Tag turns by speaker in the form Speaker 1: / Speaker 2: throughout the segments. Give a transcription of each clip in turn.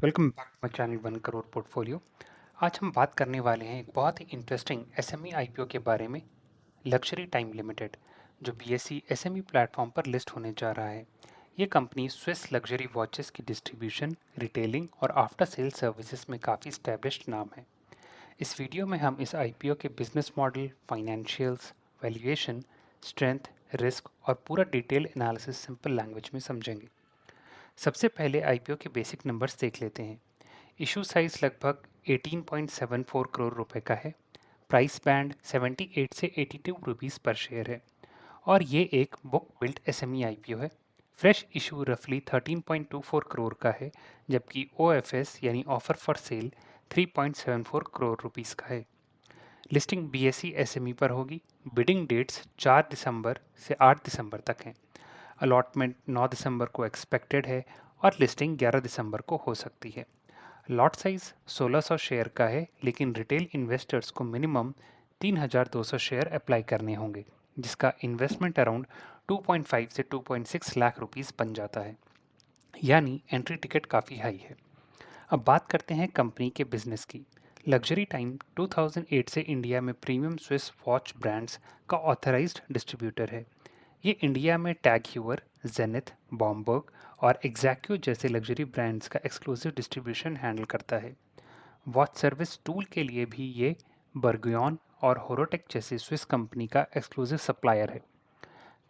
Speaker 1: Welcome back to my channel 1 crore portfolio. आज हम बात करने वाले हैं एक बहुत ही इंटरेस्टिंग एसएमई आईपीओ के बारे में। लग्जरी टाइम लिमिटेड जो बीएसई एसएमई प्लेटफॉर्म पर लिस्ट होने जा रहा है। ये कंपनी स्विस लग्जरी वॉचेस की डिस्ट्रीब्यूशन, रिटेलिंग और आफ्टर सेल सर्विसेज में काफ़ी स्टैब्लिश्ड नाम है। इस वीडियो में हम इस आईपीओ के business model, financials, valuation, strength, risk और पूरा डिटेल एनालिसिस सिंपल लैंग्वेज में समझेंगे। सबसे पहले आईपीओ के बेसिक नंबर्स देख लेते हैं। इशू साइज लगभग 18.74 करोड़ रुपए का है। प्राइस बैंड 78 से 82 रुपीस पर शेयर है और ये एक बुक बिल्ट एसएमई आईपीओ है। फ्रेश इशू रफली 13.24 करोड़ का है, जबकि ओएफएस यानी offer for sale 3.74 crore rupees का है। लिस्टिंग बीएसई एसएमई पर होगी। बिडिंग डेट्स 4 दिसंबर से 8 दिसंबर तक हैं। अलॉटमेंट 9 दिसंबर को एक्सपेक्टेड है और लिस्टिंग 11 दिसंबर को हो सकती है। लॉट साइज 1600 शेयर का है, लेकिन रिटेल इन्वेस्टर्स को मिनिमम 3200 शेयर अप्लाई करने होंगे, जिसका इन्वेस्टमेंट अराउंड 2.5 से 2.6 लाख रुपीस बन जाता है। यानी एंट्री टिकट काफ़ी हाई है। अब बात करते हैं कंपनी के बिजनेस की। लग्जरी टाइम 2008 से इंडिया में प्रीमियम स्विस वॉच ब्रांड्स का ऑथराइज्ड डिस्ट्रीब्यूटर है। ये इंडिया में टैग ह्यूअर, जेनिथ, बॉम्बर्ग और एग्जैक्यू जैसे लग्जरी ब्रांड्स का एक्सक्लूसिव डिस्ट्रीब्यूशन हैंडल करता है। वॉच सर्विस टूल के लिए भी ये बर्गुयॉन और होरोटेक जैसे स्विस कंपनी का एक्सक्लूसिव सप्लायर है।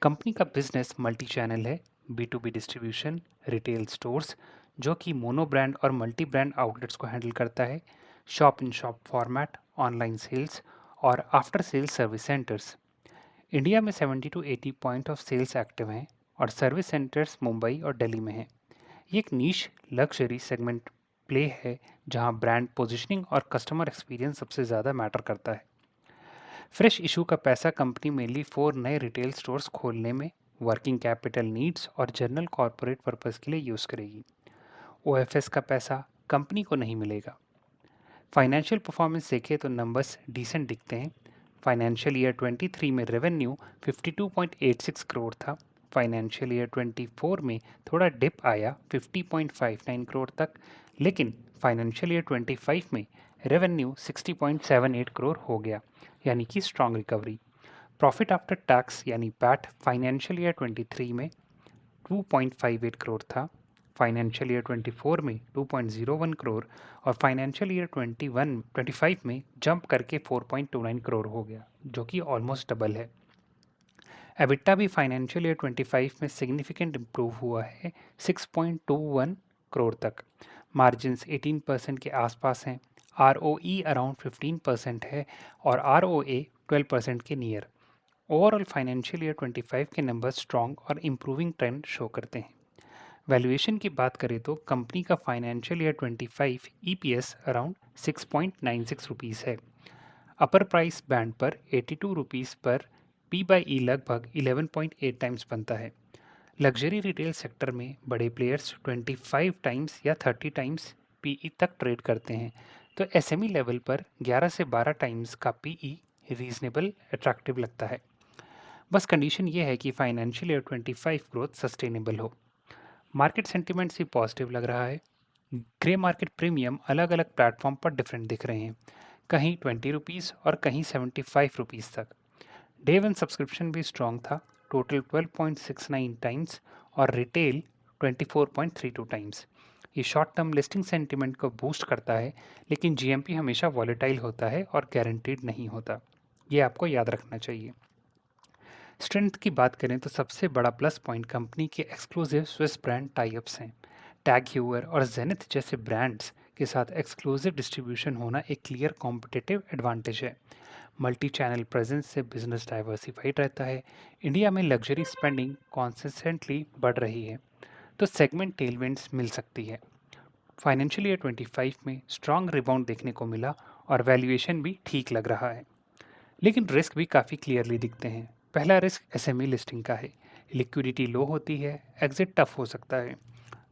Speaker 1: कंपनी का बिजनेस मल्टी चैनल है। B to B distribution, retail stores जो कि मोनो ब्रांड और मल्टी ब्रांड आउटलेट्स को हैंडल करता है, shop in shop format, online sales और after sales service centres. India में 70 to 80 point of sales active हैं और सर्विस सेंटर्स मुंबई और दिल्ली में हैं। ये एक नीश लग्जरी सेगमेंट प्ले है, जहां ब्रांड पोजीशनिंग और कस्टमर एक्सपीरियंस सबसे ज़्यादा मैटर करता है। फ्रेश इशू का पैसा कंपनी मेनली 4 नए रिटेल स्टोर्स खोलने में, वर्किंग कैपिटल नीड्स और जनरल कॉर्पोरेट पर्पस के लिए यूज़ करेगी। ओएफएस का पैसा कंपनी को नहीं मिलेगा। फाइनेंशियल परफॉर्मेंस देखें तो नंबर्स डिसेंट दिखते हैं। फाइनेंशियल ईयर 23 में रेवेन्यू 52.86 करोड़ था। फाइनेंशियल ईयर 24 में थोड़ा डिप आया 50.59 करोड़ तक, लेकिन फाइनेंशियल ईयर 25 में रेवेन्यू 60.78 करोड़ हो गया, यानी कि strong recovery. Profit after tax यानी पैट फाइनेंशियल ईयर 23 में 2.58 करोड़ था। फाइनेंशियल ईयर 24 में 2.01 करोड़ और फाइनेंशियल ईयर 25 में जंप करके 4.29 करोड़ हो गया, जो कि ऑलमोस्ट डबल है। एबिटा भी फाइनेंशियल ईयर 25 में सिग्निफिकेंट इम्प्रूव हुआ है 6.21 करोड़ तक। मार्जिन्स 18% के आसपास हैं। आरओई अराउंड 15% है और आरओए 12% के नियर। ओवरऑल फाइनेंशियल ईयर 25 के नंबर्स स्ट्रॉन्ग और इम्प्रूविंग ट्रेंड शो करते हैं। वैल्यूएशन की बात करें तो कंपनी का financial year 25 EPS around 6.96 rupees है। अपर प्राइस बैंड पर 82 रुपीस पर पी बाई ई लगभग 11.8 टाइम्स बनता है। लग्जरी रिटेल सेक्टर में बड़े प्लेयर्स 25 टाइम्स या 30 टाइम्स पीई तक ट्रेड करते हैं, तो एसएमई लेवल पर 11 से 12 टाइम्स का पीई रीजनेबल अट्रैक्टिव लगता है। बस कंडीशन ये है कि फाइनेंशियल ईयर 25 ग्रोथ सस्टेनेबल हो। मार्केट सेंटिमेंट्स भी पॉजिटिव लग रहा है। ग्रे मार्केट प्रीमियम अलग अलग प्लेटफॉर्म पर डिफरेंट दिख रहे हैं, कहीं 20 रुपीज़ और कहीं 75 रुपीज़ तक। डे वन सब्सक्रिप्शन भी स्ट्रॉन्ग था, टोटल 12.69 टाइम्स और रिटेल 24.32 टाइम्स। ये शॉर्ट टर्म लिस्टिंग सेंटिमेंट को बूस्ट करता है, लेकिन जीएमपी हमेशा वॉलेटाइल होता है और गारंटीड नहीं होता। ये आपको याद रखना चाहिए। स्ट्रेंथ की बात करें तो सबसे बड़ा प्लस पॉइंट कंपनी के एक्सक्लूसिव स्विस ब्रांड टाइप्स हैं। टैग ह्यूअर और जेनिथ जैसे ब्रांड्स के साथ एक्सक्लूसिव डिस्ट्रीब्यूशन होना एक क्लियर कॉम्पिटिटिव एडवांटेज है। मल्टी चैनल प्रेजेंस से बिजनेस डाइवर्सिफाइड रहता है। इंडिया में लग्जरी स्पेंडिंग कॉन्सिस्टेंटली बढ़ रही है, तो सेगमेंट टेलविंड्स मिल सकती है। फाइनेंशियल ईयर 25 में स्ट्रॉन्ग रिबाउंड देखने को मिला और वैल्यूएशन भी ठीक लग रहा है, लेकिन रिस्क भी काफ़ी क्लियरली दिखते हैं। पहला रिस्क एसएमई लिस्टिंग का है। लिक्विडिटी लो होती है, एग्जिट टफ हो सकता है।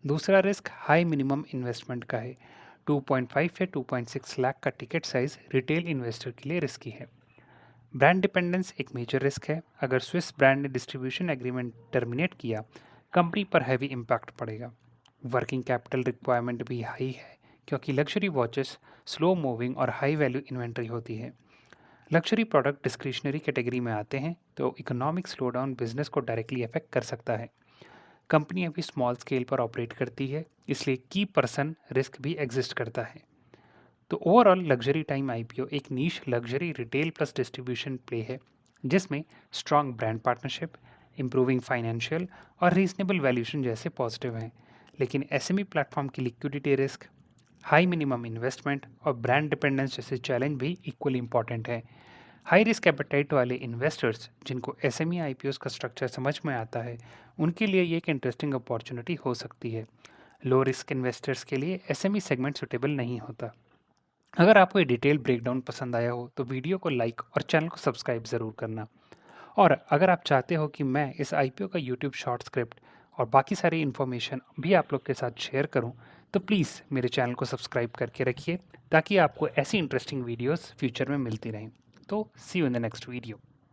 Speaker 1: दूसरा रिस्क हाई मिनिमम इन्वेस्टमेंट का है। 2.5 से 2.6 लाख का टिकट साइज रिटेल इन्वेस्टर के लिए रिस्की है। ब्रांड डिपेंडेंस एक मेजर रिस्क है। अगर स्विस ब्रांड ने डिस्ट्रीब्यूशन एग्रीमेंट टर्मिनेट किया, कंपनी पर हैवी इम्पैक्ट पड़ेगा। वर्किंग कैपिटल रिक्वायरमेंट भी हाई है क्योंकि लग्जरी वॉचेस स्लो मूविंग और हाई वैल्यू इन्वेंट्री होती है। लग्जरी प्रोडक्ट डिस्क्रिशनरी कैटेगरी में आते हैं तो इकोनॉमिक स्लोडाउन बिजनेस को डायरेक्टली अफेक्ट कर सकता है। कंपनी अभी स्मॉल स्केल पर ऑपरेट करती है, इसलिए की पर्सन रिस्क भी एग्जिस्ट करता है। तो ओवरऑल लग्जरी टाइम आईपीओ एक niche luxury retail plus distribution play है जिसमें strong brand partnership, improving financial और रीजनेबल वैल्यूएशन जैसे पॉजिटिव हैं। लेकिन एसएमई प्लेटफॉर्म की liquidity risk, high minimum investment और ब्रांड डिपेंडेंस जैसे चैलेंज भी इक्वली इंपॉर्टेंट है। हाई रिस्क एपेटाइट वाले इन्वेस्टर्स जिनको एसएमई आईपीओस का स्ट्रक्चर समझ में आता है, उनके लिए ये एक इंटरेस्टिंग अपॉर्चुनिटी हो सकती है। लो रिस्क इन्वेस्टर्स के लिए एसएमई सेगमेंट सुटेबल नहीं होता। अगर आपको ये डिटेल ब्रेकडाउन पसंद आया हो तो वीडियो को लाइक और चैनल को सब्सक्राइब ज़रूर करना। और अगर आप चाहते हो कि मैं इस आईपीओ का यूट्यूब शॉर्ट स्क्रिप्ट और बाकी सारी इन्फॉर्मेशन भी आप लोग के साथ शेयर करूं, तो प्लीज़ मेरे चैनल को सब्सक्राइब करके रखिए ताकि आपको ऐसी इंटरेस्टिंग वीडियोस फ्यूचर में मिलती रहें। तो see you in the next video.